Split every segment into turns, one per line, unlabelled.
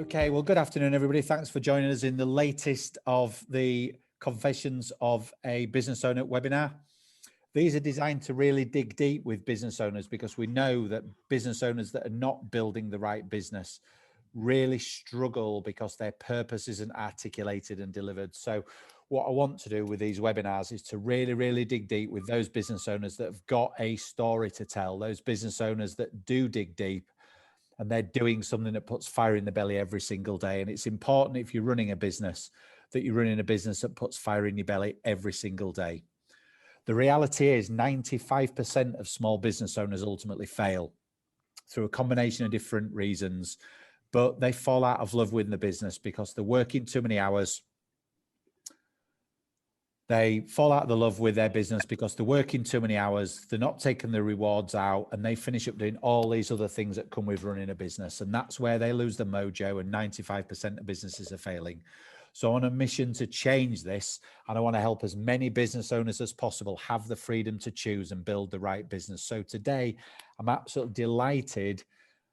Okay, well, good afternoon, everybody. Thanks for joining us in the latest of the Confessions of a Business Owner webinar. These are designed to really dig deep with business owners, because we know that business owners that are not building the right business really struggle because their purpose isn't articulated and delivered. So what I want to do with these webinars is to really dig deep with those business owners that have got a story to tell, those business owners that do dig deep, and they're doing something that puts fire in the belly every single day. And it's important, if you're running a business, that you're running a business that puts fire in your belly every single day. The reality is 95% of small business owners ultimately fail through a combination of different reasons, but they fall out of love with the business because they're working too many hours. They fall out of the love with their business because they're working too many hours, they're not taking the rewards out, and they finish up doing all these other things that come with running a business. And that's where they lose the mojo, and 95% of businesses are failing. So I'm on a mission to change this, and I want to help as many business owners as possible have the freedom to choose and build the right business. So today, I'm absolutely delighted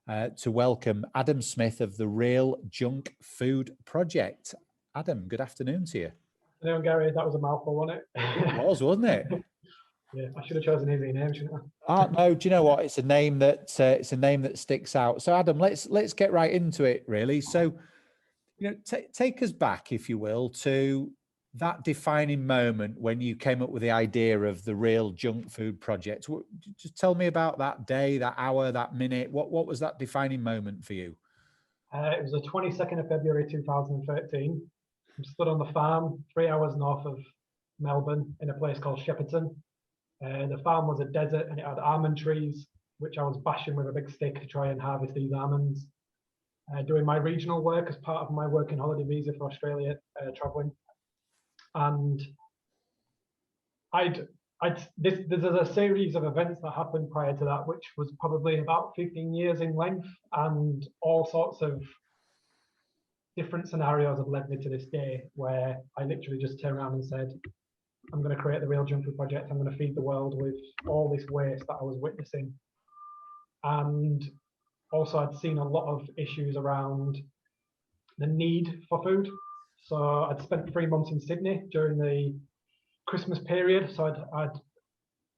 to welcome Adam Smith of the Real Junk Food Project. Adam, good afternoon to you.
Hello, Gary. That was a mouthful, wasn't it?
It was, wasn't it?
Yeah, I should have chosen an easy name, shouldn't
I? No, do you know what? It's a name that sticks out. So, Adam, let's get right into it, really. So, take us back, if you will, to that defining moment when you came up with the idea of the Real Junk Food Project. Just tell me about that day, that hour, that minute. What was that defining moment for you?
It was the 22nd of February 2013. I'm stood on the farm 3 hours north of Melbourne in a place called Shepparton. The farm was a desert and it had almond trees, which I was bashing with a big stick to try and harvest these almonds. Doing my regional work as part of my working holiday visa for Australia, traveling. And there's a series of events that happened prior to that, which was probably about 15 years in length, and all sorts of different scenarios have led me to this day where I literally just turned around and said, I'm going to create the Real Junk Food Project. I'm going to feed the world with all this waste that I was witnessing. And also I'd seen a lot of issues around the need for food. So I'd spent 3 months in Sydney during the Christmas period. So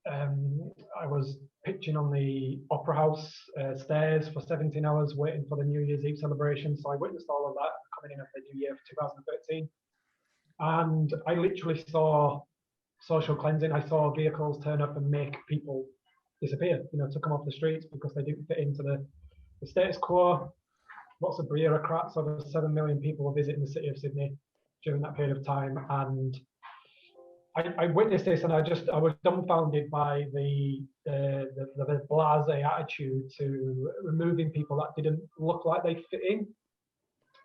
I was pitching on the Opera House stairs for 17 hours waiting for the New Year's Eve celebration. So I witnessed all of that coming in at the new year of 2013. And I literally saw social cleansing. I saw vehicles turn up and make people disappear, to come off the streets because they didn't fit into the status quo. Lots of bureaucrats, over 7 million people were visiting the city of Sydney during that period of time. And I witnessed this, and I was dumbfounded by the blasé attitude to removing people that didn't look like they fit in.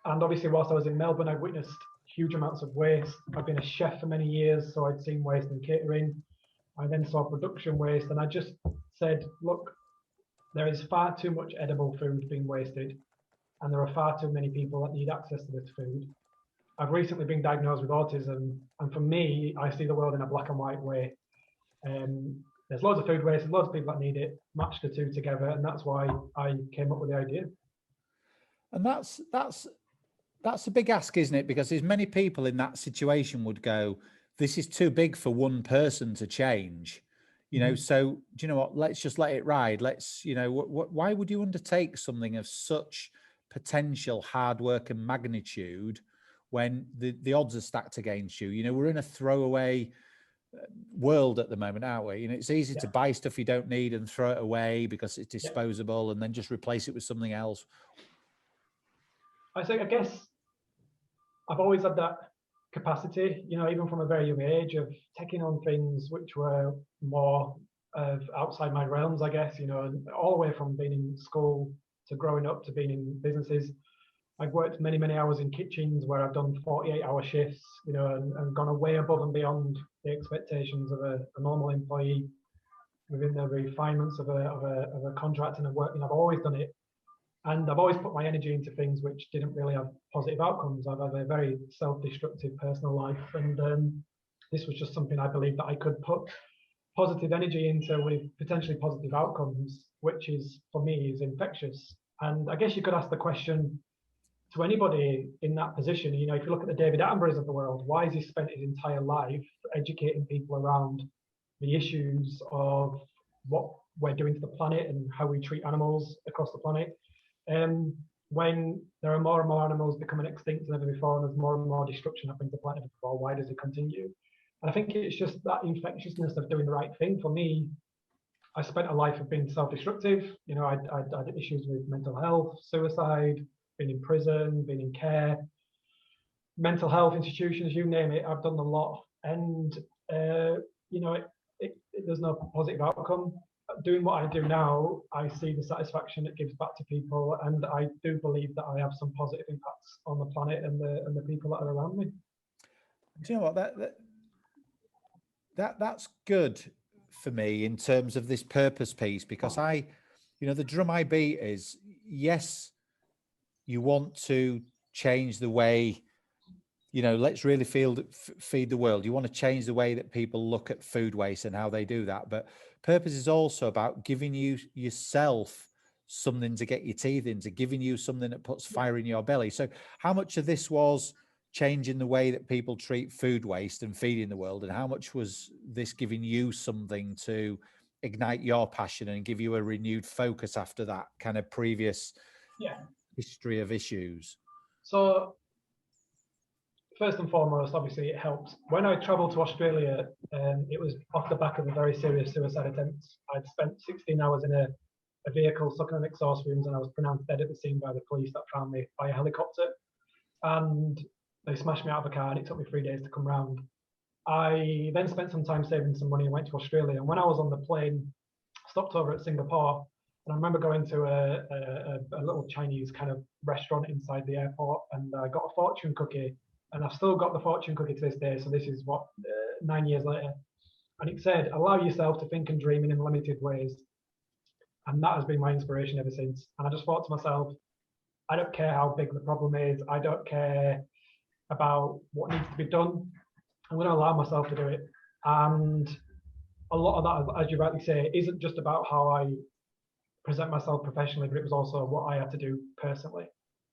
And obviously, whilst I was in Melbourne, I witnessed huge amounts of waste. I've been a chef for many years, so I'd seen waste in catering. I then saw production waste, and I just said, look, there is far too much edible food being wasted, and there are far too many people that need access to this food. I've recently been diagnosed with autism, and for me, I see the world in a black and white way. There's loads of food waste, and loads of people that need it. Match the two together, and that's why I came up with the idea.
And that's a big ask, isn't it? Because there's many people in that situation would go, this is too big for one person to change. So do you know what? Let's just let it ride. Let's, why would you undertake something of such potential hard work and magnitude when the odds are stacked against you? We're in a throwaway world at the moment, aren't we? It's easy to buy stuff you don't need and throw it away because it's disposable, and then just replace it with something else.
I guess I've always had that capacity, even from a very young age, of taking on things which were more of outside my realms, I guess, and all the way from being in school to growing up to being in businesses. I've worked many, many hours in kitchens where I've done 48-hour shifts, and gone way above and beyond the expectations of a normal employee within the refinements of a contract and a work. I've always done it. And I've always put my energy into things which didn't really have positive outcomes. I've had a very self-destructive personal life. And this was just something I believed that I could put positive energy into with potentially positive outcomes, which is, for me, is infectious. And I guess you could ask the question, to anybody in that position, you know, if you look at the David Attenboroughs of the world, why has he spent his entire life educating people around the issues of what we're doing to the planet and how we treat animals across the planet? When there are more and more animals becoming extinct than ever before, and there's more and more destruction happening to the planet before, why does it continue? And I think it's just that infectiousness of doing the right thing. For me, I spent a life of being self-destructive. You know, I had issues with mental health, suicide, being in prison, being in care, mental health institutions, you name it. I've done a lot, and you know, there's no positive outcome. Doing what I do now, I see the satisfaction it gives back to people, and I do believe that I have some positive impacts on the planet and the people that are around me.
Do you know what, that's good for me in terms of this purpose piece, because you know, the drum I beat is, yes, you want to change the way, you know, let's really feed the world. You want to change the way that people look at food waste and how they do that. But purpose is also about giving you yourself something to get your teeth into, giving you something that puts fire in your belly. So how much of this was changing the way that people treat food waste and feeding the world, and how much was this giving you something to ignite your passion and give you a renewed focus after that kind of previous history of issues?
So first and foremost, obviously it helped. When I travelled to Australia, it was off the back of a very serious suicide attempt. I'd spent 16 hours in a vehicle sucking on exhaust fumes, and I was pronounced dead at the scene by the police that found me by a helicopter. And they smashed me out of the car, and it took me 3 days to come round. I then spent some time saving some money and went to Australia. And when I was on the plane, stopped over at Singapore, and I remember going to a little Chinese kind of restaurant inside the airport, and I got a fortune cookie. And I've still got the fortune cookie to this day. So this is what, 9 years later. And it said, allow yourself to think and dream in unlimited ways. And that has been my inspiration ever since. And I just thought to myself, I don't care how big the problem is. I don't care about what needs to be done. I'm going to allow myself to do it. And a lot of that, as you rightly say, isn't just about how I present myself professionally, but it was also what I had to do personally.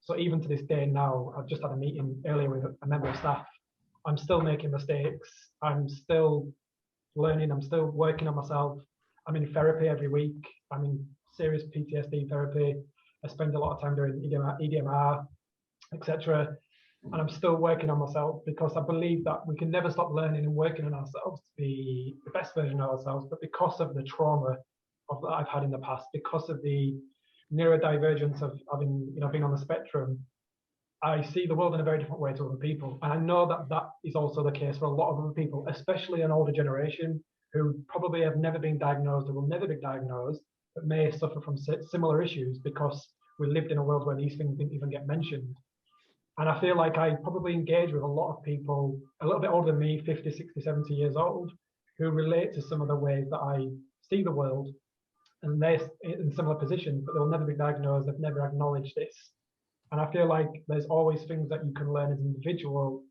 So even to this day now, I've just had a meeting earlier with a member of staff. I'm still making mistakes. I'm still learning. I'm still working on myself. I'm in therapy every week. I'm in serious PTSD therapy. I spend a lot of time doing EDMR, etc. And I'm still working on myself, because I believe that we can never stop learning and working on ourselves to be the best version of ourselves. But because of the trauma that I've had in the past, because of the neurodivergence of having, you know, been on the spectrum, I see the world in a very different way to other people. And I know that that is also the case for a lot of other people, especially an older generation who probably have never been diagnosed or will never be diagnosed, but may suffer from similar issues because we lived in a world where these things didn't even get mentioned. And I feel like I probably engage with a lot of people a little bit older than me, 50, 60, 70 years old, who relate to some of the ways that I see the world, and they're in similar positions, but they'll never be diagnosed. They've never acknowledged this. And I feel like there's always things that you can learn as an individual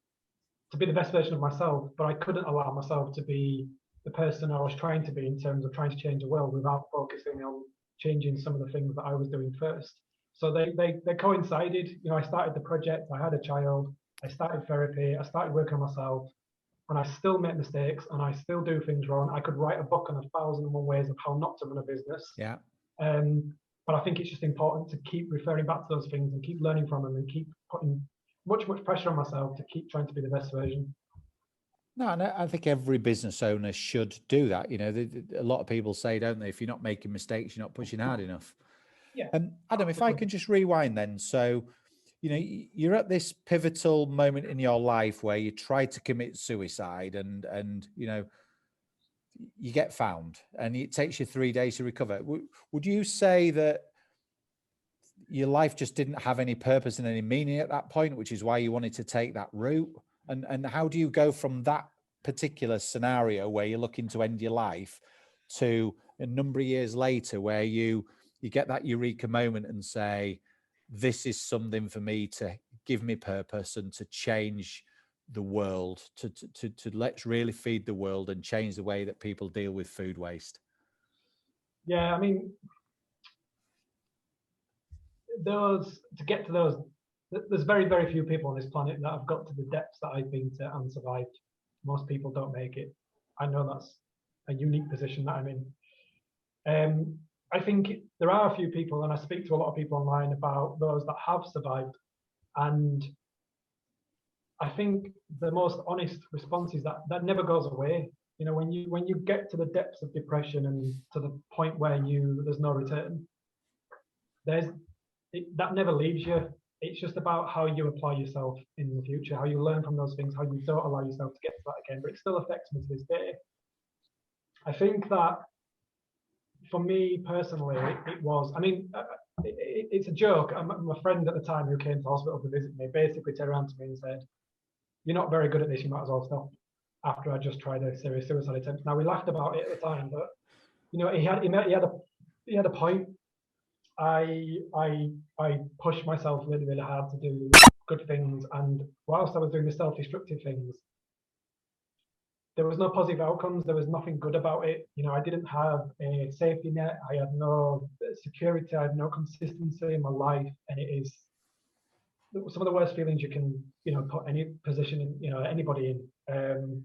to be the best version of myself, but I couldn't allow myself to be the person I was trying to be in terms of trying to change the world without focusing on changing some of the things that I was doing first. So they coincided. You know, I started the project, I had a child, I started therapy, I started working on myself, and I still make mistakes and I still do things wrong. I could write a book on 1,001 ways of how not to run a business.
Yeah.
But I think it's just important to keep referring back to those things and keep learning from them and keep putting much pressure on myself to keep trying to be the best version.
No, and I think every business owner should do that. You know, a lot of people say, don't they, if you're not making mistakes, you're not pushing hard enough.
Yeah.
Adam, if I can just rewind then. So, you know, you're at this pivotal moment in your life where you try to commit suicide, and you know, you get found, and it takes you 3 days to recover. Would you say that your life just didn't have any purpose and any meaning at that point, which is why you wanted to take that route? And how do you go from that particular scenario where you're looking to end your life to a number of years later where you get that eureka moment and say, this is something for me to give me purpose and to change the world, to let's really feed the world and change the way that people deal with food waste?
Yeah, I mean, to get to those there's very, very few people on this planet that have got to the depths that I've been to and survived. Most people don't make it. I know that's a unique position that I'm in. I think there are a few people, and I speak to a lot of people online about those that have survived. And I think the most honest response is that that never goes away. You know, when you get to the depths of depression and to the point where there's no return, that never leaves you. It's just about how you apply yourself in the future, how you learn from those things, how you don't allow yourself to get to that again. But it still affects me to this day. I think that for me personally, it was, I mean, it's a joke. My friend at the time who came to hospital to visit me basically turned around to me and said, "You're not very good at this, you might as well stop," after I just tried a serious suicide attempt. Now, we laughed about it at the time, but, you know, he had a point. I pushed myself really, really hard to do good things. And whilst I was doing the self-destructive things, there was no positive outcomes. There was nothing good about it. You know, I didn't have a safety net. I had no security. I had no consistency in my life. And it is some of the worst feelings you can, you know, put any position in, you know, anybody in.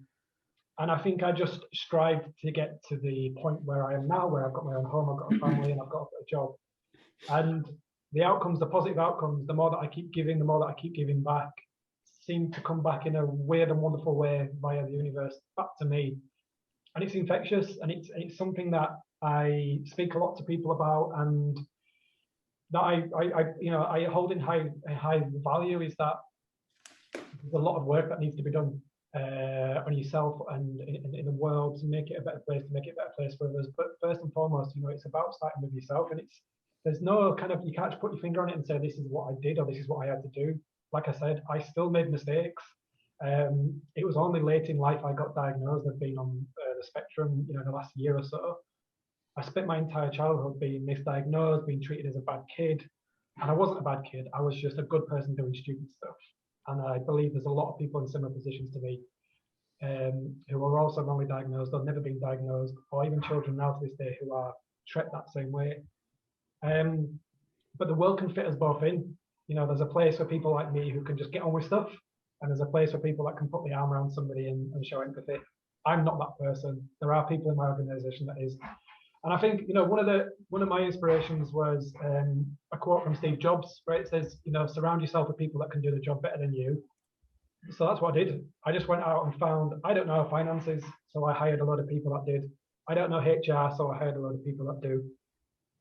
And I think I just strived to get to the point where I am now, where I've got my own home, I've got a family, and I've got a job. And the outcomes, the positive outcomes, the more that I keep giving, the more that I keep giving back, seem to come back in a weird and wonderful way via the universe back to me. And it's infectious, and it's something that I speak a lot to people about, and that I hold in high value, is that there's a lot of work that needs to be done on yourself and in the world to make it a better place, to make it a better place for others. But first and foremost, you know, it's about starting with yourself, and there's no kind of, you can't just put your finger on it and say this is what I did or this is what I had to do. Like I said, I still made mistakes. It was only late in life I got diagnosed. I've been on the spectrum, you know, the last year or so. I spent my entire childhood being misdiagnosed, being treated as a bad kid. And I wasn't a bad kid. I was just a good person doing stupid stuff. And I believe there's a lot of people in similar positions to me who are also wrongly diagnosed or never been diagnosed, or even children now to this day who are treated that same way. But the world can fit us both in. You know, there's a place for people like me who can just get on with stuff, and there's a place for people that can put the arm around somebody and show empathy. I'm not that person. There are people in my organization that is. And I think, you know, one of my inspirations was a quote from Steve Jobs, where it says, you know, surround yourself with people that can do the job better than you. So that's what I did. I just went out and found, I don't know finances, so I hired a lot of people that did. I don't know HR, so I hired a lot of people that do.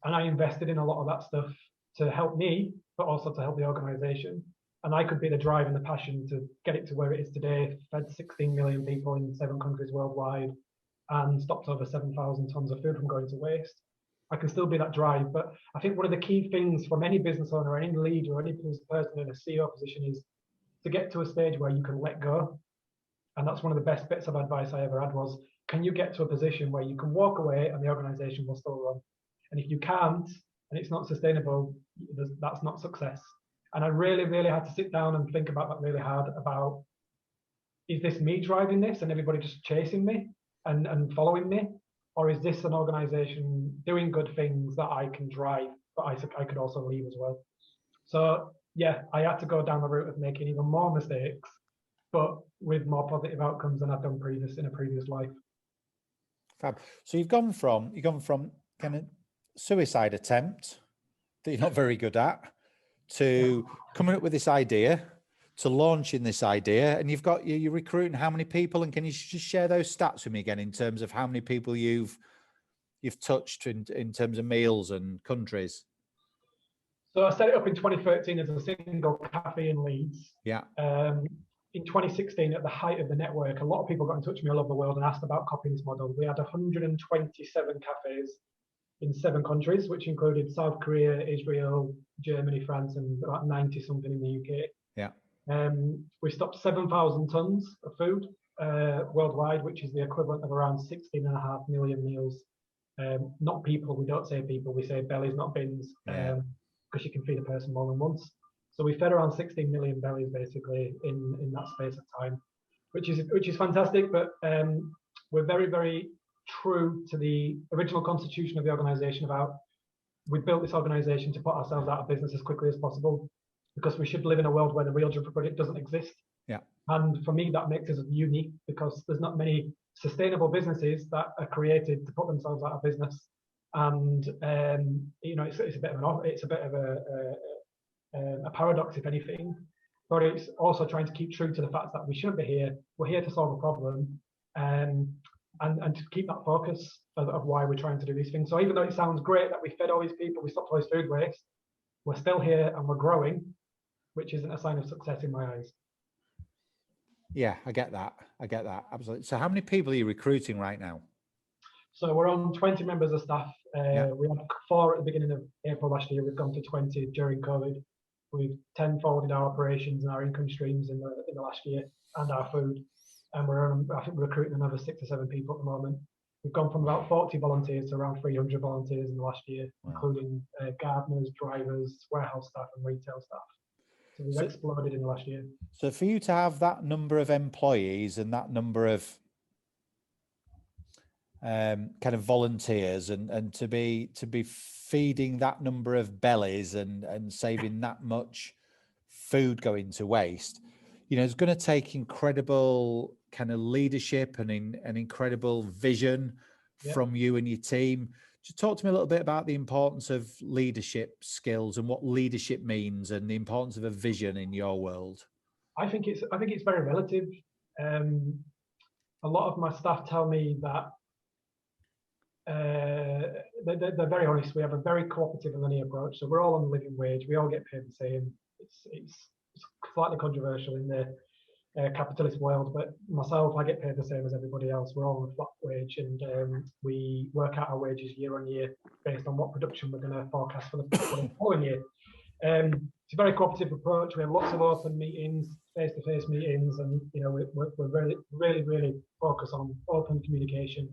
And I invested in a lot of that stuff to help me, but also to help the organization. And I could be the drive and the passion to get it to where it is today, fed 16 million people in 7 countries worldwide, and stopped over 7,000 tons of food from going to waste. I can still be that drive. But I think one of the key things from any business owner, any leader, or any person in a CEO position is to get to a stage where you can let go. And that's one of the best bits of advice I ever had was, can you get to a position where you can walk away and the organization will still run? And if you can't, and it's not sustainable, that's not success. And I really, really had to sit down and think about that really hard about, is this me driving this and everybody just chasing me and following me? Or is this an organization doing good things that I can drive, but I could also leave as well? So yeah, I had to go down the route of making even more mistakes, but with more positive outcomes than I've done in a previous life.
Fab. So you've gone from kind of suicide attempt that you're not very good at, to coming up with this idea, to launching this idea, and you're recruiting how many people? And can you just share those stats with me again in terms of how many people you've touched in terms of meals and countries?
So I set it up in 2013 as a single cafe in Leeds.
Yeah.
In 2016, at the height of the network, a lot of people got in touch with me all over the world and asked about copying this model. We had 127 cafes in 7 countries, which included South Korea, Israel, Germany, France, and about 90 something in the UK.
Yeah.
We stopped 7,000 tons of food worldwide, which is the equivalent of around 16.5 million meals. Not people, we don't say people, we say bellies, not bins, because you can feed a person more than once. So we fed around 16 million bellies basically in that space of time, which is fantastic. But we're very, very true to the original constitution of the organization about, we built this organization to put ourselves out of business as quickly as possible. because we should live in a world where the real product doesn't exist.
Yeah.
And for me, that makes us unique because there's not many sustainable businesses that are created to put themselves out of business. And it's a bit of a paradox, if anything. But it's also trying to keep true to the fact that we shouldn't be here. We're here to solve a problem, and to keep that focus of why we're trying to do these things. So even though it sounds great that we fed all these people, we stopped all this food waste, we're still here and we're growing, which isn't a sign of success in my eyes.
Yeah, I get that. Absolutely. So how many people are you recruiting right now?
So we're on 20 members of staff. We had 4 at the beginning of April last year. We've gone to 20 during COVID. We've tenfolded our operations and our income streams in the last year, and our food. And I think we're recruiting another 6 or 7 people at the moment. We've gone from about 40 volunteers to around 300 volunteers in the last year, including gardeners, drivers, warehouse staff, and retail staff. So we've exploded in the last year.
So for you to have that number of employees and that number of kind of volunteers and to be feeding that number of bellies and saving that much food going to waste, it's going to take incredible kind of leadership and an incredible vision from you and your team. Just talk to me a little bit about the importance of leadership skills and what leadership means and the importance of a vision in your world.
I think it's very relative. A lot of my staff tell me that they're very honest. We have a very cooperative and linear approach. So we're all on the living wage. We all get paid the same. It's slightly controversial in the capitalist world, but myself, I get paid the same as everybody else. We're all on a flat wage, and we work out our wages year on year based on what production we're going to forecast for the following year. It's a very cooperative approach. We have lots of open meetings, face-to-face meetings, and we're really, really, really focused on open communication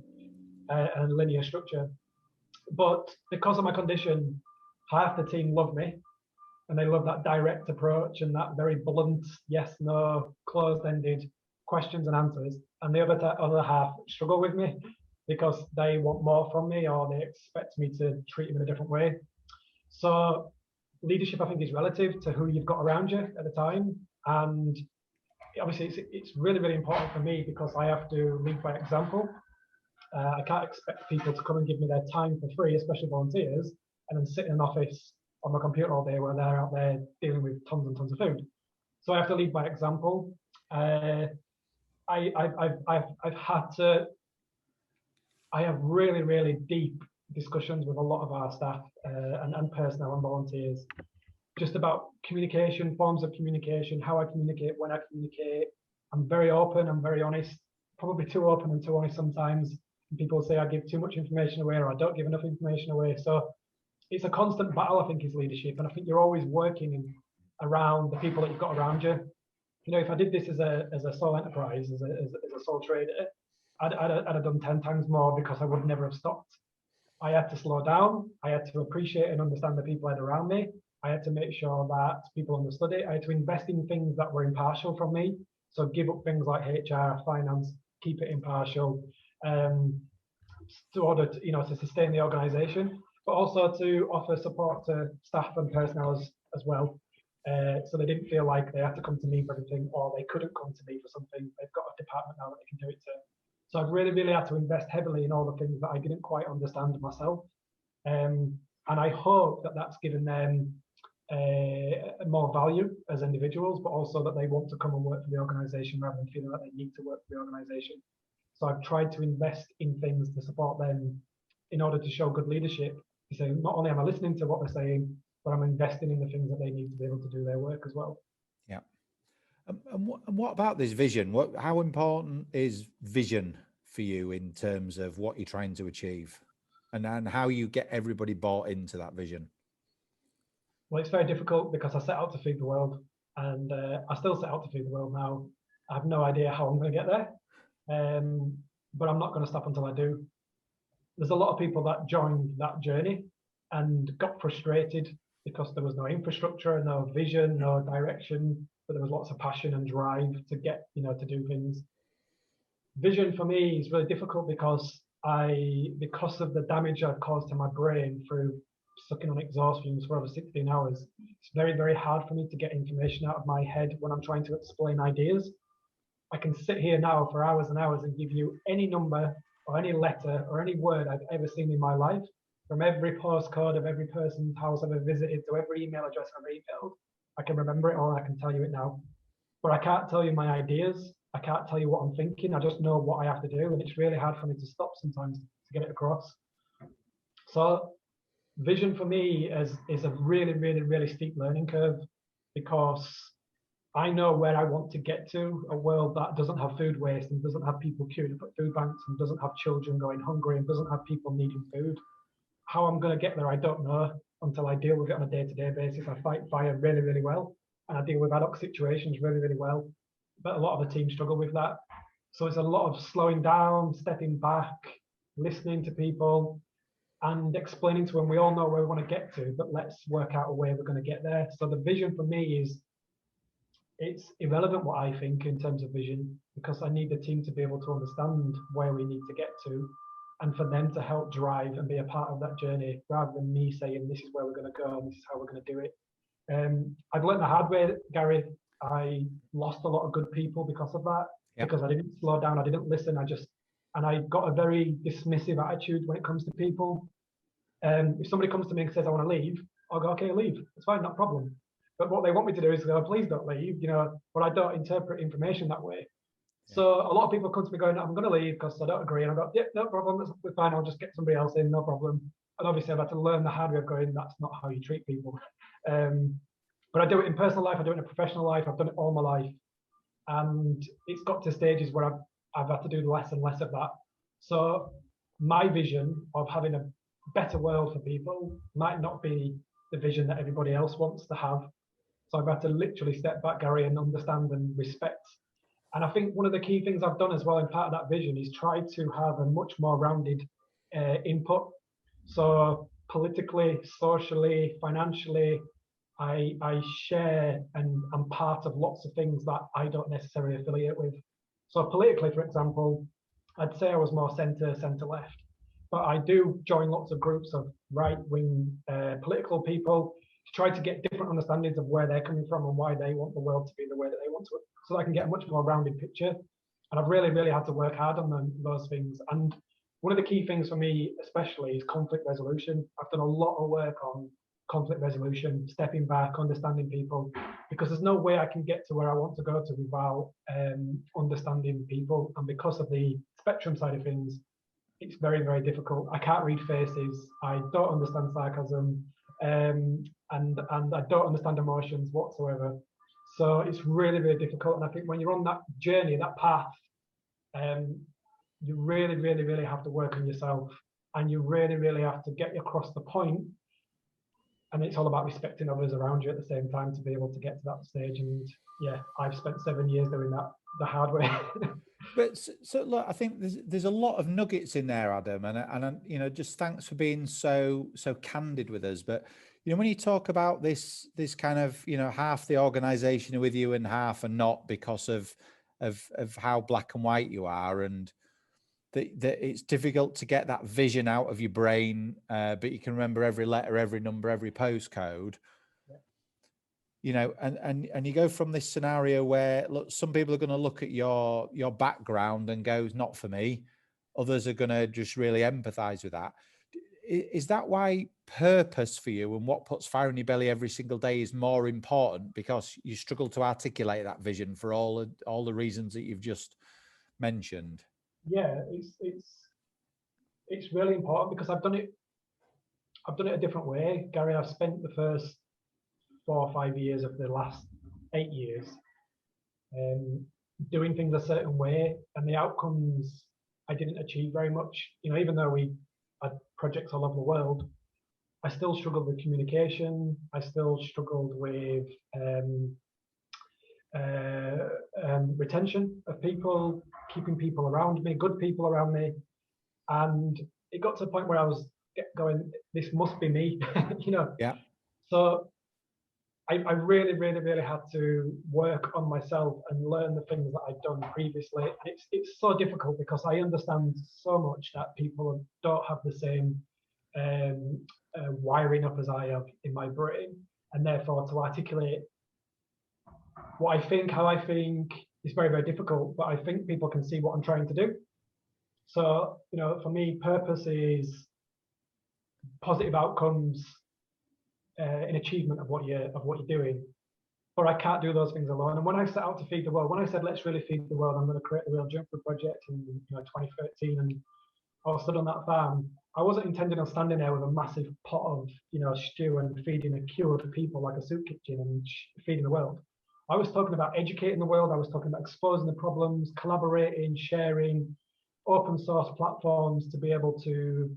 and linear structure. But because of my condition, half the team love me, and they love that direct approach and that very blunt, yes, no, closed-ended questions and answers. And the other half struggle with me because they want more from me, or they expect me to treat them in a different way. So leadership, I think, is relative to who you've got around you at the time. And obviously, it's really, really important for me because I have to lead by example. I can't expect people to come and give me their time for free, especially volunteers, and then sit in an office on my computer all day while they're out there dealing with tons and tons of food. So I have to lead by example. I have really, really deep discussions with a lot of our staff and personnel and volunteers, just about communication, forms of communication, how I communicate, when I communicate. I'm very open, I'm very honest, probably too open and too honest sometimes. People say I give too much information away or I don't give enough information away. So it's a constant battle, I think, is leadership. And I think you're always working around the people that you've got around you. If I did this as a sole enterprise, as a sole trader, I'd have done 10 times more because I would never have stopped. I had to slow down. I had to appreciate and understand the people I had around me. I had to make sure that people understood it. I had to invest in things that were impartial from me. So give up things like HR, finance, keep it impartial, to order to sustain the organization, but also to offer support to staff and personnel as well. So they didn't feel like they had to come to me for everything, or they couldn't come to me for something. They've got a department now that they can do it to. So I've really, really had to invest heavily in all the things that I didn't quite understand myself. And I hope that that's given them more value as individuals, but also that they want to come and work for the organization rather than feeling that they need to work for the organization. So I've tried to invest in things to support them in order to show good leadership. So not only am I listening to what they're saying, but I'm investing in the things that they need to be able to do their work as well.
Yeah. And what about this vision? How important is vision for you in terms of what you're trying to achieve, and how you get everybody bought into that vision?
Well, it's very difficult because I set out to feed the world, and I still set out to feed the world now. I have no idea how I'm going to get there, but I'm not going to stop until I do. There's a lot of people that joined that journey and got frustrated because there was no infrastructure, no vision, no direction, but there was lots of passion and drive to get, to do things. Vision for me is really difficult because of the damage I've caused to my brain through sucking on exhaust fumes for over 16 hours, it's very, very hard for me to get information out of my head when I'm trying to explain ideas. I can sit here now for hours and hours and give you any number or any letter or any word I've ever seen in my life, from every postcode of every person's house I've ever visited to every email address I've emailed. I can remember it all. I can tell you it now, but I can't tell you my ideas. I can't tell you what I'm thinking. I just know what I have to do, and it's really hard for me to stop sometimes to get it across. So vision for me is a really, really, really steep learning curve, because I know where I want to get to, a world that doesn't have food waste and doesn't have people queuing up at food banks and doesn't have children going hungry and doesn't have people needing food. How I'm going to get there, I don't know until I deal with it on a day-to-day basis. I fight fire really, really well, and I deal with ad hoc situations really, really well. But a lot of the team struggle with that. So it's a lot of slowing down, stepping back, listening to people, and explaining to them we all know where we want to get to, but let's work out a way we're going to get there. So the vision for me is, it's irrelevant what I think in terms of vision, because I need the team to be able to understand where we need to get to, and for them to help drive and be a part of that journey, rather than me saying this is where we're going to go and this is how we're going to do it. I've learned the hard way, Gary. I lost a lot of good people because of that. Yep. Because I didn't slow down, I didn't listen, and I got a very dismissive attitude when it comes to people. If somebody comes to me and says I want to leave, I'll go, okay, leave. It's fine, not a problem. But what they want me to do is go, please don't leave, but I don't interpret information that way. Yeah. So a lot of people come to me going, I'm going to leave because I don't agree. And I go, yeah, no problem, that's fine, I'll just get somebody else in, no problem. And obviously I've had to learn the hard way of going, that's not how you treat people. But I do it in personal life, I do it in professional life, I've done it all my life. And it's got to stages where I've had to do less and less of that. So my vision of having a better world for people might not be the vision that everybody else wants to have. So I've had to literally step back, Gary, and understand and respect. And I think one of the key things I've done as well in part of that vision is try to have a much more rounded input. So politically, socially, financially, I share and I'm part of lots of things that I don't necessarily affiliate with. So politically, for example, I'd say I was more centre-left. But I do join lots of groups of right-wing political people to try to get different understandings of where they're coming from and why they want the world to be the way that they want to, so that I can get a much more rounded picture. And I've really, really had to work hard on those things. And one of the key things for me, especially, is conflict resolution. I've done a lot of work on conflict resolution, stepping back, understanding people, because there's no way I can get to where I want to go to without understanding people. And because of the spectrum side of things, it's very, very difficult. I can't read faces. I don't understand sarcasm, and I don't understand emotions whatsoever. So it's really, really difficult. And I think when you're on that journey, that path, you really, really, really have to work on yourself, and you really, really have to get across the point. And it's all about respecting others around you at the same time to be able to get to that stage. And yeah, I've spent 7 years doing that the hard way.
But so look, I think there's a lot of nuggets in there, Adam, and just thanks for being so candid with us. But when you talk about this kind of half the organization are with you and half are not because of how black and white you are, and that it's difficult to get that vision out of your brain, but you can remember every letter, every number, every postcode. And you go from this scenario where, look, some people are going to look at your background and go, not for me. Others are going to just really empathize with that. Is that why purpose for you and what puts fire in your belly every single day is more important, because you struggle to articulate that vision for all the reasons that you've just mentioned?
Yeah, it's really important because I've done it a different way, Gary. I've spent the first 4 or 5 years of the last 8 years doing things a certain way, and the outcomes I didn't achieve very much. Even though we had projects all over the world, I still struggled with communication. I still struggled with retention of people, keeping people around me, good people around me. And it got to a point where I was going, this must be me,
Yeah.
So I really, really, really had to work on myself and learn the things that I'd done previously. And it's so difficult because I understand so much that people don't have the same wiring up as I have in my brain, and therefore to articulate what I think, how I think, is very, very difficult. But I think people can see what I'm trying to do. So, for me, purpose is positive outcomes in achievement of what you're doing. But I can't do those things alone. And when I set out to feed the world, when I said let's really feed the world, I'm going to create the Real Junk Food Project in 2013, and I was stood on that farm. I wasn't intending on standing there with a massive pot of stew and feeding a queue of people like a soup kitchen and feeding the world. I was talking about educating the world. I was talking about exposing the problems, collaborating, sharing, open source platforms to be able to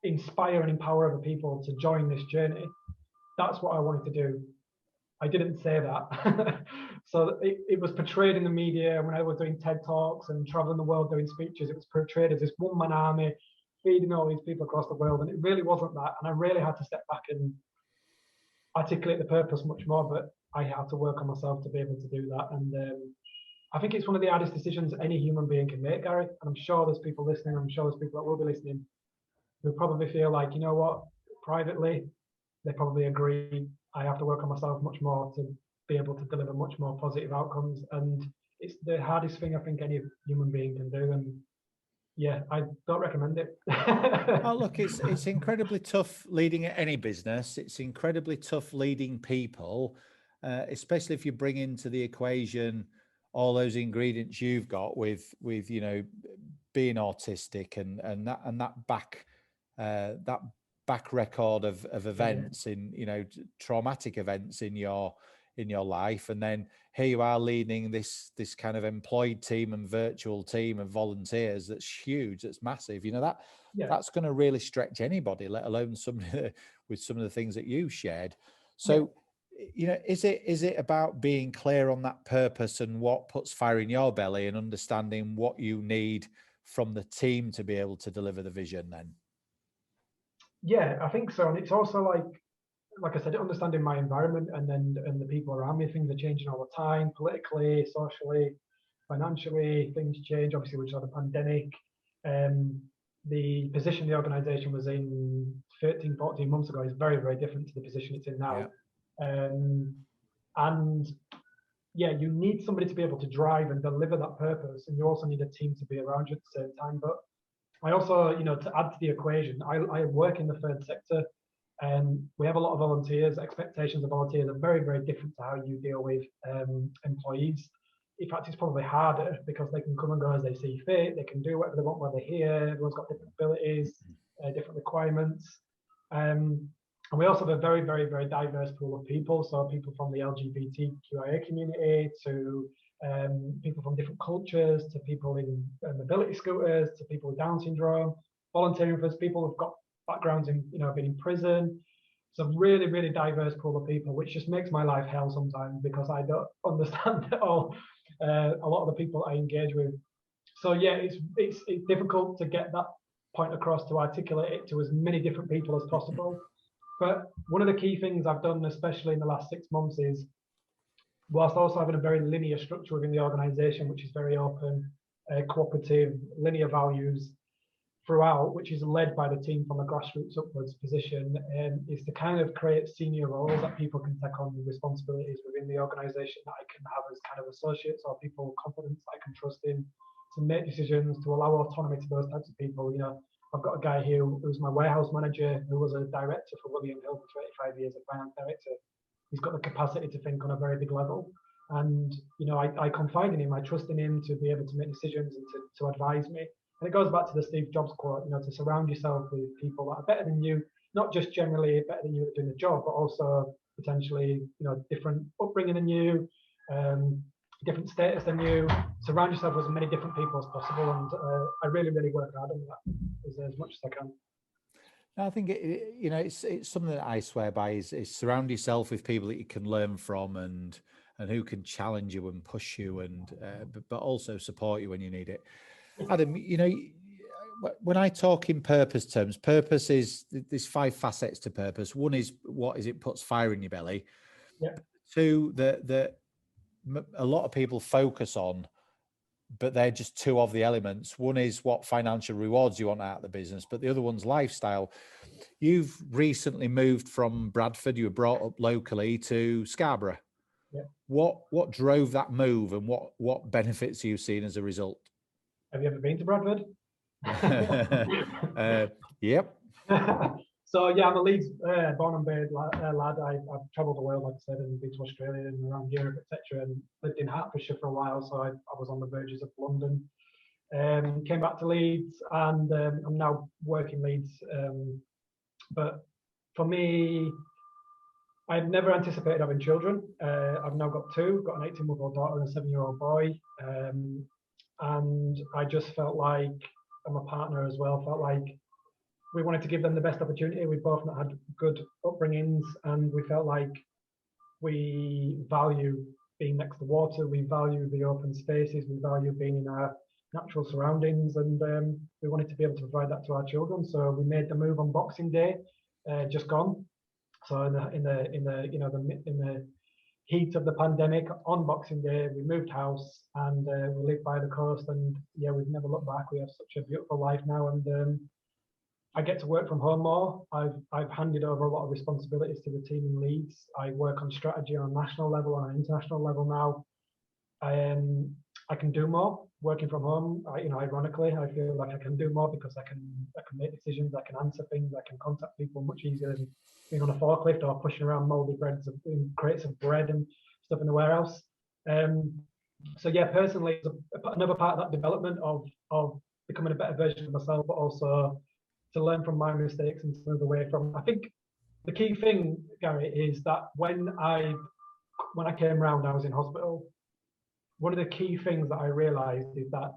inspire and empower other people to join this journey. That's what I wanted to do. I didn't say that. So it was portrayed in the media when I was doing TED Talks and traveling the world doing speeches. It was portrayed as this one-man army feeding all these people across the world. And it really wasn't that. And I really had to step back and articulate the purpose much more. But I had to work on myself to be able to do that. And I think it's one of the hardest decisions any human being can make, Gary. And I'm sure there's people listening. I'm sure there's people that will be listening who probably feel like, you know what, privately, they probably agree. I have to work on myself much more to be able to deliver much more positive outcomes. And it's the hardest thing I think any human being can do. And yeah, I don't recommend it.
Oh, look, it's incredibly tough leading any business. It's incredibly tough leading people, especially if you bring into the equation all those ingredients you've got with being autistic and that back record of events in traumatic events in your life, and then here you are leading this kind of employed team and virtual team of volunteers. That's huge. That's massive. That's going to really stretch anybody, let alone somebody with some of the things that you shared. So is it about being clear on that purpose and what puts fire in your belly, and understanding what you need from the team to be able to deliver the vision then?
Yeah, I think so. And it's also like I said, understanding my environment and the people around me. Things are changing all the time, politically, socially, financially. Things change. Obviously, we just had a pandemic. The position the organization was in 13, 14 months ago is very, very different to the position it's in now. And yeah, you need somebody to be able to drive and deliver that purpose, and you also need a team to be around you at the same time. But I also, to add to the equation, I work in the third sector, and we have a lot of volunteers. Expectations of volunteers are very, very different to how you deal with employees. In fact, it's probably harder because they can come and go as they see fit. They can do whatever they want while they're here. Everyone's got different abilities, different requirements. And we also have a very, very, very diverse pool of people. So people from the LGBTQIA community to people from different cultures, to people in mobility scooters, to people with Down syndrome, volunteering for us, people who've got backgrounds in, been in prison. It's a really, really diverse pool of people, which just makes my life hell sometimes because I don't understand it all. A lot of the people I engage with. So yeah, it's difficult to get that point across, to articulate it to as many different people as possible. But one of the key things I've done, especially in the last 6 months, is whilst also having a very linear structure within the organization, which is very open, cooperative, linear values throughout, which is led by the team from a grassroots upwards position, is to kind of create senior roles that people can take on responsibilities within the organization that I can have as kind of associates or people with confidence that I can trust in to make decisions, to allow autonomy to those types of people. I've got a guy here who's my warehouse manager, who was a director for William Hill for 25 years, a finance director. He's got the capacity to think on a very big level. And, I confide in him, I trust in him to be able to make decisions and to advise me. And it goes back to the Steve Jobs quote, to surround yourself with people that are better than you, not just generally better than you at doing the job, but also potentially, different upbringing than you, different status than you. Surround yourself with as many different people as possible. And I really, really work hard on that as much as I can.
I think it's something that I swear by is surround yourself with people that you can learn from and who can challenge you and push you and but also support you when you need it. Adam, when I talk in purpose terms, purpose is there's 5 facets to purpose. One is what is it puts fire in your belly.
Yeah.
2, that a lot of people focus on but they're just two of the elements. One is what financial rewards you want out of the business, but the other one's lifestyle. You've recently moved from Bradford, you were brought up locally, to Scarborough.
Yeah.
What drove that move, and what benefits are you seeing as a result?
Have you ever been to Bradford?
Yep.
So yeah, I'm a Leeds born and bred lad. I've travelled the world, like I said, and been to Australia and around Europe, etc. And lived in Hertfordshire for a while, so I was on the verges of London. Came back to Leeds, and I'm now working Leeds. But for me, I've never anticipated having children. I've now got two, got an 18-month-old daughter and a 7-year-old boy. And I just felt like, and my partner as well, felt like we wanted to give them the best opportunity. We both not had good upbringings, and we felt like we value being next to water, we value the open spaces, we value being in our natural surroundings, and we wanted to be able to provide that to our children. So we made the move on Boxing Day, just gone. So in the heat of the pandemic, on Boxing Day, we moved house, and we live by the coast, and yeah, we've never looked back. We have such a beautiful life now, and I get to work from home more. I've handed over a lot of responsibilities to the team in Leeds. I work on strategy on a national level, on an international level now. I can do more working from home. Ironically, I feel like I can do more because I can make decisions, I can answer things, I can contact people much easier than being on a forklift or pushing around mouldy breads in crates of bread and stuff in the warehouse. So yeah, personally, another part of that development of becoming a better version of myself, but also to learn from my mistakes and to move away from. I think the key thing, Gary, is that when I came round, I was in hospital. One of the key things that I realised is that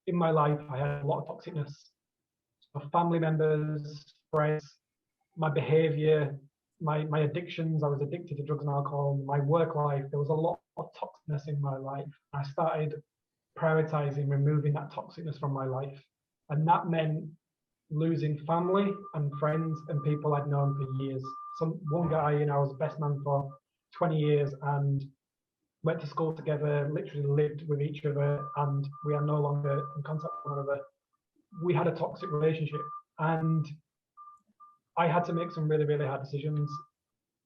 in my life I had a lot of toxicness. My family members, friends, my behaviour, my addictions. I was addicted to drugs and alcohol. My work life, there was a lot of toxicness in my life. I started prioritising removing that toxicness from my life, and that meant losing family and friends and people I'd known for years. One guy, I was best man for 20 years and went to school together, literally lived with each other, and we are no longer in contact with one another. We had a toxic relationship, and I had to make some really, really hard decisions.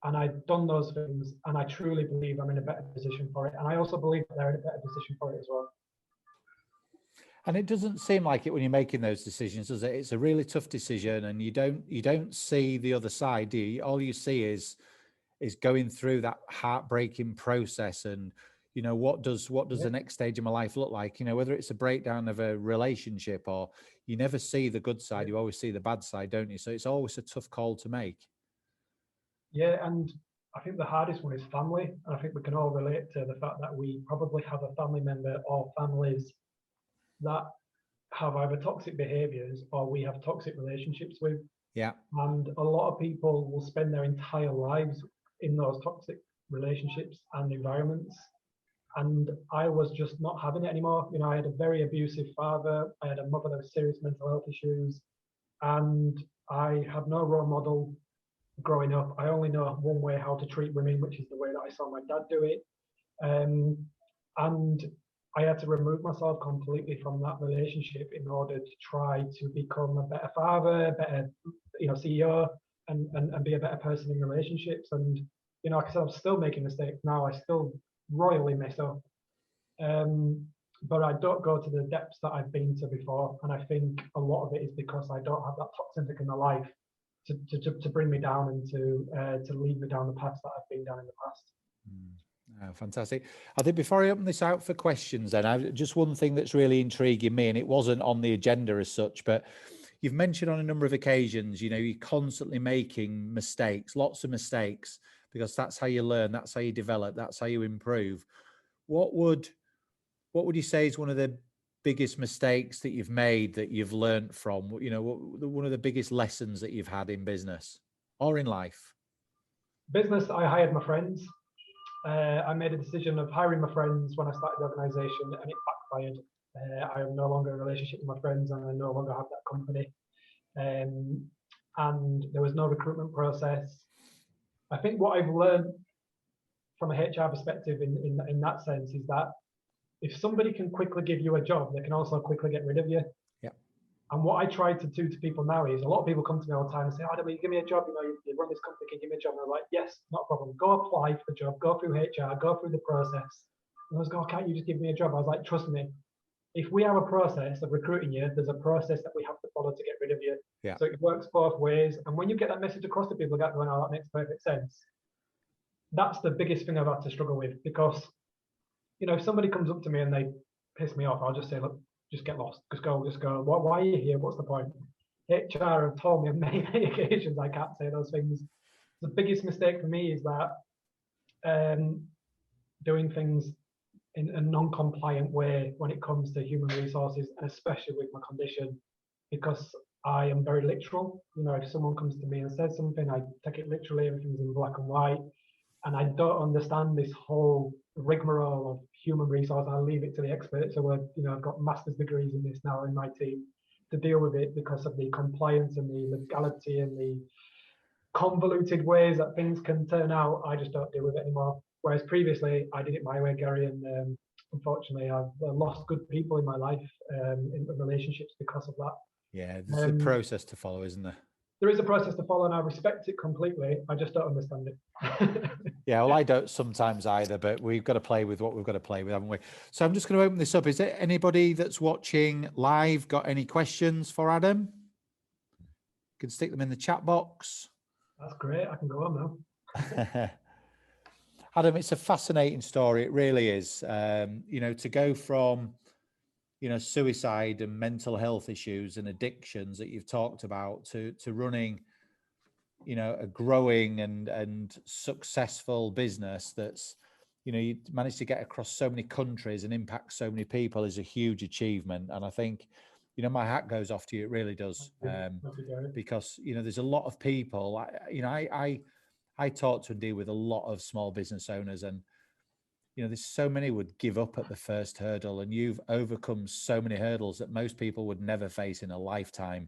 And I'd done those things, and I truly believe I'm in a better position for it. And I also believe that they're in a better position for it as well.
And it doesn't seem like it when you're making those decisions, does it? It's a really tough decision, and you don't see the other side, do you? All you see is going through that heartbreaking process, and what does the next stage of my life look like? Whether it's a breakdown of a relationship, or you never see the good side, you always see the bad side, don't you? So it's always a tough call to make.
Yeah, and I think the hardest one is family. And I think we can all relate to the fact that we probably have a family member or families that have either toxic behaviors or we have toxic relationships with.
Yeah.
And a lot of people will spend their entire lives in those toxic relationships and environments. And I was just not having it anymore. I had a very abusive father. I had a mother that was serious mental health issues. And I had no role model growing up. I only know one way how to treat women, which is the way that I saw my dad do it. And I had to remove myself completely from that relationship in order to try to become a better father, better, CEO, and be a better person in relationships. And, like I said, I'm still making mistakes now. I still royally mess up. But I don't go to the depths that I've been to before. And I think a lot of it is because I don't have that toxicity in my life to bring me down and to lead me down the paths that I've been down in the past.
Oh, fantastic. I think before I open this out for questions, then just one thing that's really intriguing me, and it wasn't on the agenda as such, but you've mentioned on a number of occasions, you're constantly making mistakes, lots of mistakes, because that's how you learn, that's how you develop, that's how you improve. What would you say is one of the biggest mistakes that you've made that you've learned from? One of the biggest lessons that you've had in business or in life?
Business, I hired my friends. I made a decision of hiring my friends when I started the organisation, and it backfired. I am no longer in a relationship with my friends, and I no longer have that company. And there was no recruitment process. I think what I've learned from a HR perspective in that sense is that if somebody can quickly give you a job, they can also quickly get rid of you.
Yeah.
And what I try to do to people now is, a lot of people come to me all the time and say, Adam, give me a job, you run this company, can you give me a job? And I'm like, yes, not a problem. Go apply for the job, go through HR, go through the process. And I was going, can't you just give me a job? I was like, trust me, if we have a process of recruiting you, there's a process that we have to follow to get rid of you.
Yeah.
So it works both ways. And when you get that message across to people, going, oh, that makes perfect sense. That's the biggest thing I've had to struggle with, because, if somebody comes up to me and they piss me off, I'll just say, look, just get lost. Just go. Why are you here? What's the point? HR have told me on many, many occasions I can't say those things. The biggest mistake for me is that doing things in a non-compliant way when it comes to human resources, and especially with my condition, because I am very literal. If someone comes to me and says something, I take it literally. Everything's in black and white, and I don't understand this whole rigmarole of human resource. I'll leave it to the experts. So I've got master's degrees in this now in my team to deal with it, because of the compliance and the legality and the convoluted ways that things can turn out. I just don't deal with it anymore. Whereas previously I did it my way, Gary, and unfortunately I've lost good people in my life in relationships because of that.
Yeah, there's a process to follow, isn't there?
There is a process to follow, and I respect it completely. I just don't understand it.
Yeah, well, I don't sometimes either, but we've got to play with what we've got to play with, haven't we? So I'm just going to open this up. Is there anybody that's watching live got any questions for Adam? You can stick them in the chat box.
That's great. I can go on now.
Adam, it's a fascinating story. It really is. To go from, suicide and mental health issues and addictions that you've talked about to running, a growing and successful business that's, you managed to get across so many countries and impact so many people is a huge achievement. And I think, my hat goes off to you. It really does. Because, there's a lot of people, I talk to and deal with a lot of small business owners, and, there's so many would give up at the first hurdle, and you've overcome so many hurdles that most people would never face in a lifetime.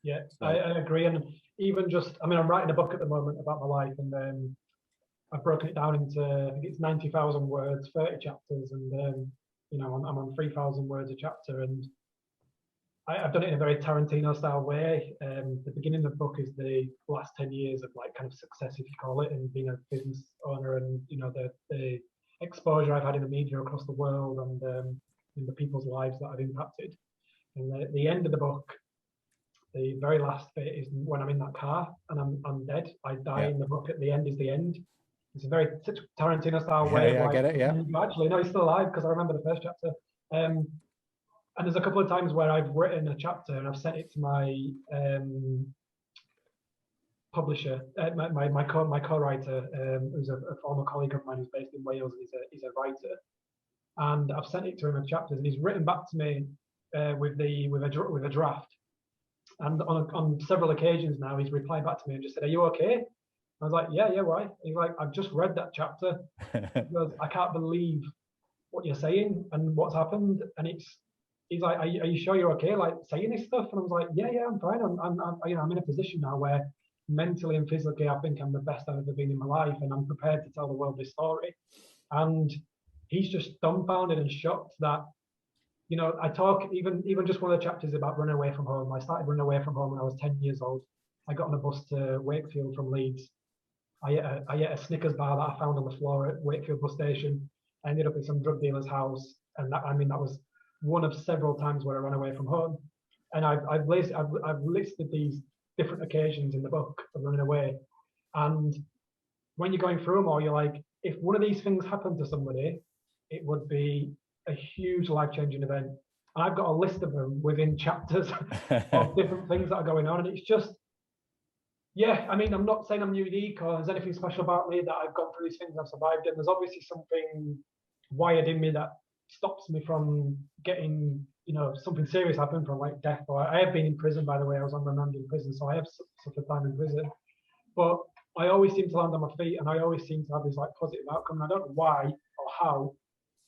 Yeah, so I agree. And even I'm writing a book at the moment about my life, and I've broken it down into, I think it's 90,000 words, 30 chapters, and I'm on 3,000 words a chapter, and I've done it in a very Tarantino style way. The beginning of the book is the last 10 years of kind of success, if you call it, and being a business owner, and the exposure I've had in the media across the world, and in the people's lives that I've impacted. And at the end of the book, the very last bit is when I'm in that car and I'm dead. I die in the book. At the end is the end. It's a very Tarantino style way.
I get it. Yeah.
Actually, no, he's still alive, because I remember the first chapter. And there's a couple of times where I've written a chapter and I've sent it to my publisher, my co-writer, who's a former colleague of mine who's based in Wales, and he's a writer. And I've sent it to him in chapters, and he's written back to me with a draft. And on several occasions now, he's replied back to me and just said, "Are you okay?" I was like, "Yeah, why?" He's like, "I've just read that chapter." He goes, "I can't believe what you're saying and what's happened." And he's like, are you sure you're okay, like saying this stuff? And I was like, yeah, I'm fine. I'm in a position now where mentally and physically I think I'm the best I've ever been in my life, and I'm prepared to tell the world this story. And he's just dumbfounded and shocked that, I talk, even just one of the chapters about running away from home. I started running away from home when I was 10 years old. I got on a bus to Wakefield from Leeds. I ate a Snickers bar that I found on the floor at Wakefield bus station. I ended up in some drug dealer's house, and that was one of several times where I ran away from home. And I've listed these different occasions in the book of running away. And when you're going through them all, you're like, if one of these things happened to somebody, it would be a huge life-changing event. And I've got a list of them within chapters of different things that are going on. And it's just, I'm not saying I'm unique or there's anything special about me that I've gone through these things, I've survived it. There's obviously something wired in me that stops me from getting, something serious happen, from like death. Or I have been in prison, by the way. I was on remand in prison, so I have suffered time in prison. But I always seem to land on my feet, and I always seem to have this positive outcome. And I don't know why or how,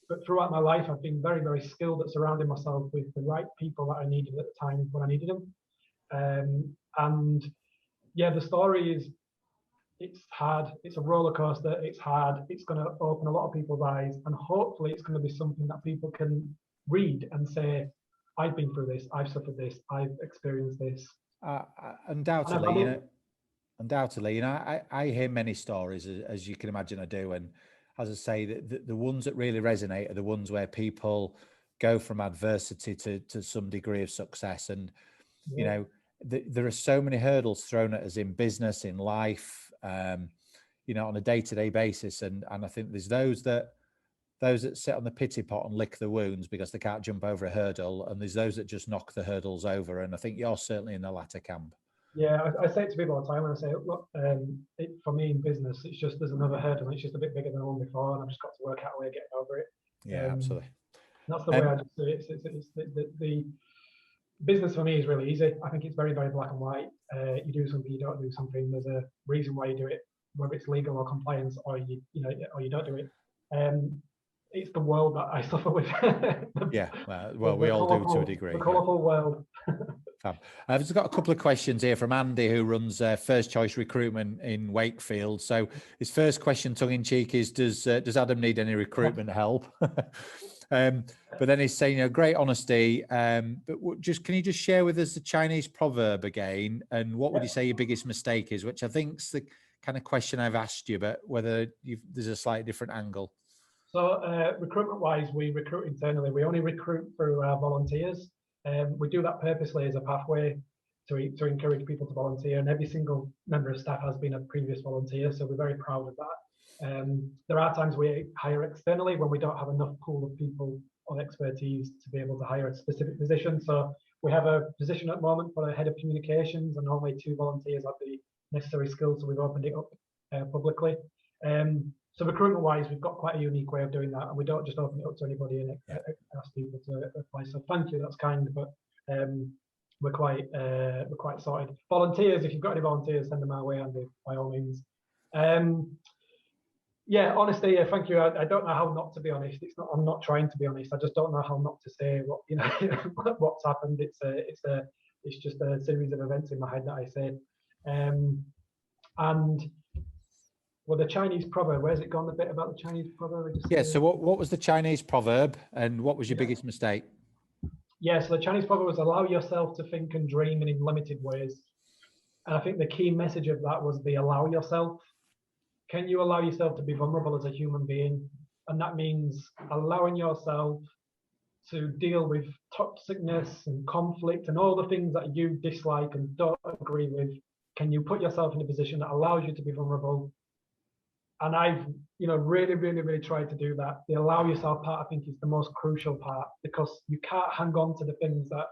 but throughout my life, I've been very, very skilled at surrounding myself with the right people that I needed at the time when I needed them. And yeah, the story is, it's hard. It's a roller coaster. It's hard. It's going to open a lot of people's eyes, and hopefully, it's going to be something that people can read and say, "I've been through this. I've suffered this. I've experienced this."
Undoubtedly, undoubtedly, I hear many stories, as you can imagine, I do, and as I say, the ones that really resonate are the ones where people go from adversity to some degree of success, and
Yeah.
you know, there are so many hurdles thrown at us in business, in life, you know, on a day-to-day basis, and I think there's those that sit on the pity pot and lick the wounds because they can't jump over a hurdle, and there's those that just knock the hurdles over, and I think you're certainly in the latter camp.
Yeah, I say it to people all the time when I say, look, for me in business, it's just there's another hurdle. It's just a bit bigger than the one before, and I've just got to work out a way of getting over it.
Yeah, absolutely.
That's the way I just see it. It's the business for me is really easy. I think it's very, very black and white. You do something, you don't do something. There's a reason why you do it, whether it's legal or compliance, or you don't do it. It's the world that I suffer with.
Yeah, well, we all do to a degree.
The colourful world.
I've just got a couple of questions here from Andy, who runs First Choice Recruitment in Wakefield. So his first question, tongue in cheek, is does Adam need any recruitment help? But then he's saying, great honesty. But can you just share with us the Chinese proverb again? And what would you say your biggest mistake is? Which I think's the kind of question I've asked you, but whether there's a slightly different angle.
So recruitment-wise, we recruit internally. We only recruit through our volunteers. We do that purposely as a pathway to encourage people to volunteer, and every single member of staff has been a previous volunteer, so we're very proud of that. There are times we hire externally when we don't have enough pool of people or expertise to be able to hire a specific position. So we have a position at the moment for a head of communications, and only 2 volunteers have the necessary skills, so we've opened it up publicly. So recruitment-wise, we've got quite a unique way of doing that, and we don't just open it up to anybody and ask people to apply. So thank you, that's kind, but we're quite sorted. Volunteers, if you've got any volunteers, send them our way, Andy, by all means. Yeah, honestly, thank you. I don't know how not to be honest. I'm not trying to be honest. I just don't know how not to say what what's happened. It's just a series of events in my head that I say, and. Well, the Chinese proverb, where's it gone, the bit about the Chinese proverb?
So what was the Chinese proverb, and what was your biggest mistake?
Yeah, so the Chinese proverb was allow yourself to think and dream in limited ways. And I think the key message of that was the allow yourself. Can you allow yourself to be vulnerable as a human being? And that means allowing yourself to deal with toxicness and conflict and all the things that you dislike and don't agree with. Can you put yourself in a position that allows you to be vulnerable? And I've, really, really, really tried to do that. The allow yourself part, I think, is the most crucial part, because you can't hang on to the things that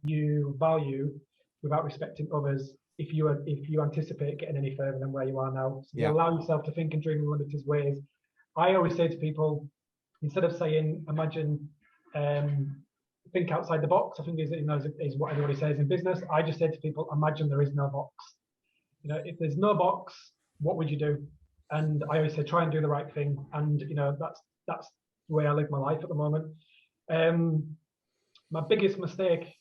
you value without respecting others if you anticipate getting any further than where you are now. So you allow yourself to think and dream in limited ways. I always say to people, instead of saying, imagine, think outside the box, I think is what everybody says in business. I just say to people, imagine there is no box. If there's no box, what would you do? And I always say, try and do the right thing. And that's the way I live my life at the moment. My biggest mistake,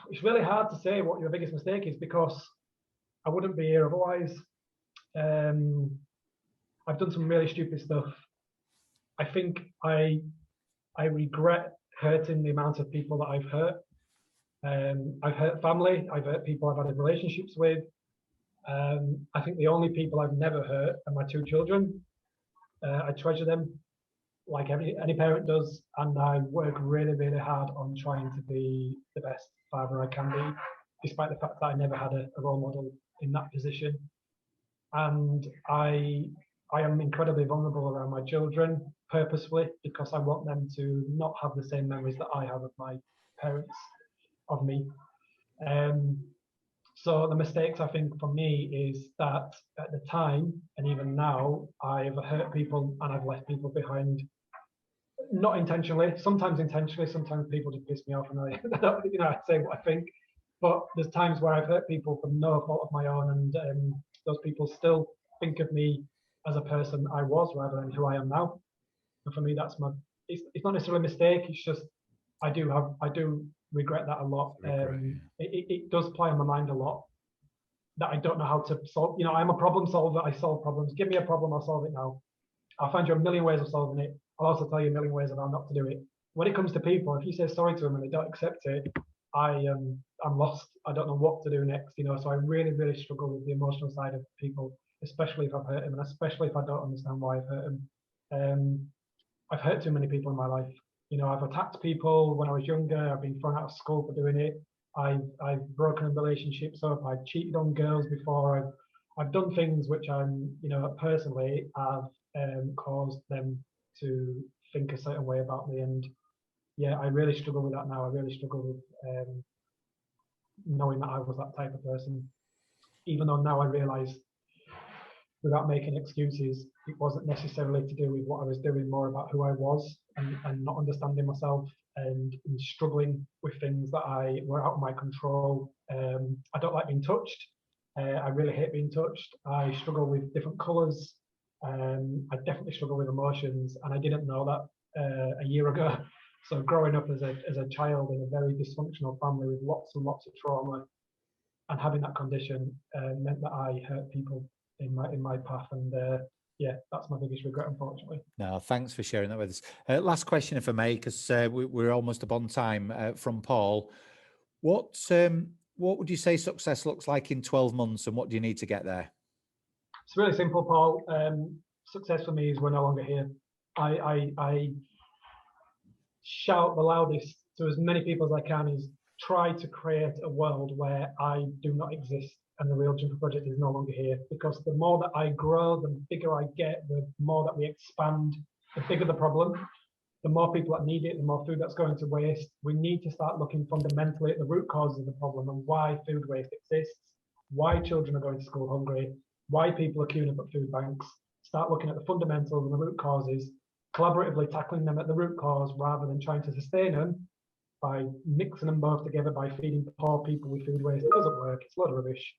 it's really hard to say what your biggest mistake is, because I wouldn't be here otherwise. I've done some really stupid stuff. I think I regret hurting the amount of people that I've hurt. I've hurt family. I've hurt people I've had relationships with. I think the only people I've never hurt are my 2 children. I treasure them like any parent does, and I work really, really hard on trying to be the best father I can be, despite the fact that I never had a role model in that position. And I am incredibly vulnerable around my children purposefully, because I want them to not have the same memories that I have of my parents, of me. So the mistakes, I think, for me is that at the time, and even now, I've hurt people and I've left people behind, not intentionally, sometimes intentionally, sometimes people just piss me off and I say what I think. But there's times where I've hurt people for no fault of my own, and those people still think of me as a person I was rather than who I am now. And for me, it's not necessarily a mistake, it's just I do regret that a lot. It does play on my mind a lot. that I don't know how to solve. You know, I'm a problem solver. I solve problems. Give me a problem, I'll solve it now. I'll find you a million ways of solving it. I'll also tell you a million ways of how not to do it. When it comes to people, if you say sorry to them and they don't accept it, I'm lost. I don't know what to do next. You know, so I really, really struggle with the emotional side of people, especially if I've hurt them, and especially if I don't understand why I've hurt them. I've hurt too many people in my life. You know, I've attacked people when I was younger. I've been thrown out of school for doing it. I've broken relationships up. I've cheated on girls before. I've done things which I'm, you know, personally have caused them to think a certain way about me. And yeah, I really struggle with that now. I really struggle with knowing that I was that type of person. Even though now I realise, without making excuses, it wasn't necessarily to do with what I was doing, more about who I was and not understanding myself and struggling with things that were out of my control. I don't like being touched. I really hate being touched. I struggle with different colours. I definitely struggle with emotions, and I didn't know that a year ago. So growing up as a child in a very dysfunctional family with lots and lots of trauma, and having that condition meant that I hurt people in my path, and yeah, that's my biggest regret, unfortunately.
No, thanks for sharing that with us. Last question, if I may, because we're almost up on time, from Paul. What would you say success looks like in 12 months, and what do you need to get there?
It's really simple, Paul. Success for me is we're no longer here. I shout the loudest to as many people as I can is try to create a world where I do not exist and the Real Jumper Project is no longer here. Because the more that I grow, the bigger I get, the more that we expand, the bigger the problem, the more people that need it, the more food that's going to waste. We need to start looking fundamentally at the root causes of the problem and why food waste exists, why children are going to school hungry, why people are queuing up at food banks. Start looking at the fundamentals and the root causes, collaboratively tackling them at the root cause rather than trying to sustain them by mixing them both together by feeding poor people with food waste. It doesn't work. It's a lot of rubbish.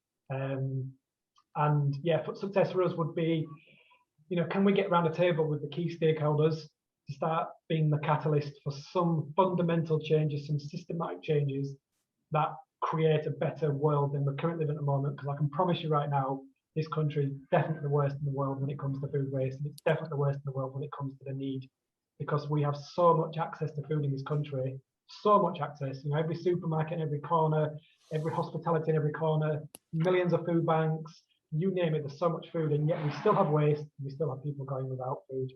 And yeah, success for us would be, you know, can we get around a table with the key stakeholders to start being the catalyst for some fundamental changes, some systematic changes that create a better world than we're currently living at the moment? Because I can promise you right now, this country is definitely the worst in the world when it comes to food waste, and it's definitely the worst in the world when it comes to the need, because we have so much access to food in this country, so much access. You know, every supermarket in every corner, every hospitality in every corner, millions of food banks, you name it, there's so much food, and yet we still have waste, we still have people going without food.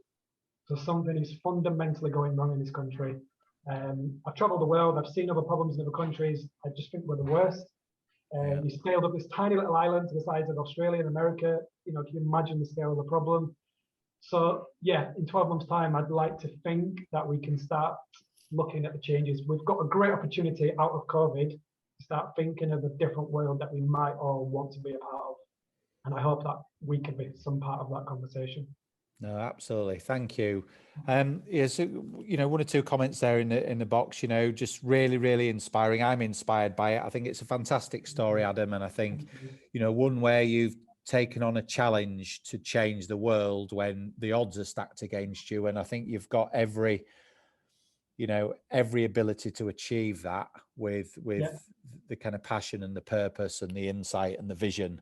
So something is fundamentally going wrong in this country. I've traveled the world, I've seen other problems in other countries. I just think we're the worst. You scaled up this tiny little island to the size of Australia and America. You know, can you imagine the scale of the problem? So yeah, in 12 months' time, I'd like to think that we can start looking at the changes. We've got a great opportunity out of COVID to start thinking of a different world that we might all want to be a part of. And I hope that we can be some part of that conversation.
No, absolutely. Thank you. Yeah, so, you know, one or two comments there in the box, you know, just really, really inspiring. I'm inspired by it. I think it's a fantastic story, Adam. And I think, you know, one where you've taken on a challenge to change the world when the odds are stacked against you. And I think you've got every ability to achieve that with the kind of passion and the purpose and the insight and the vision.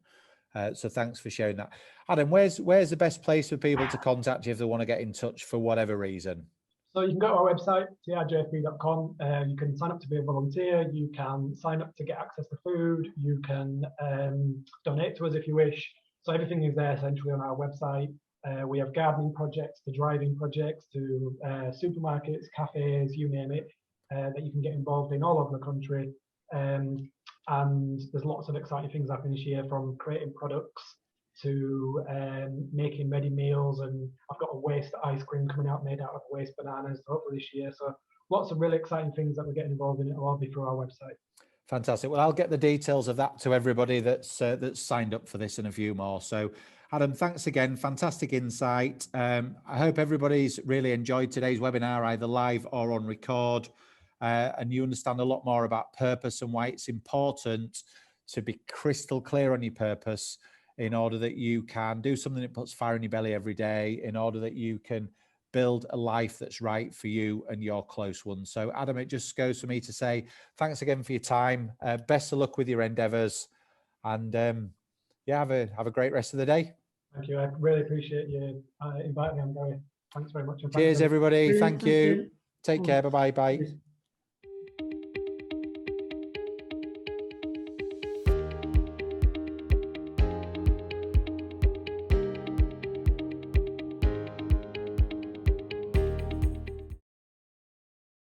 So thanks for sharing that. Adam, where's the best place for people to contact you if they want to get in touch for whatever reason?
So you can go to our website, trjp.com. You can sign up to be a volunteer. You can sign up to get access to food. You can donate to us if you wish. So everything is there essentially on our website. We have gardening projects to driving projects to supermarkets, cafes, you name it, that you can get involved in all over the country. And there's lots of exciting things happening this year, from creating products to making ready meals. And I've got a waste ice cream coming out made out of waste bananas, hopefully this year. So lots of really exciting things that we're getting involved in. It'll all be through our website.
Fantastic. Well, I'll get the details of that to everybody that's signed up for this and a few more. So Adam, thanks again. Fantastic insight. I hope everybody's really enjoyed today's webinar, either live or on record. And you understand a lot more about purpose and why it's important to be crystal clear on your purpose in order that you can do something that puts fire in your belly every day, in order that you can build a life that's right for you and your close ones. So Adam, it just goes for me to say thanks again for your time. Best of luck with your endeavors, and yeah, have a great rest of the day.
Thank you. I really appreciate you inviting me on, Gary. Thanks very much. And thanks
Cheers, everybody.
Cheers,
Thank
thank
you.
you.
Take care. Bye-bye. Bye.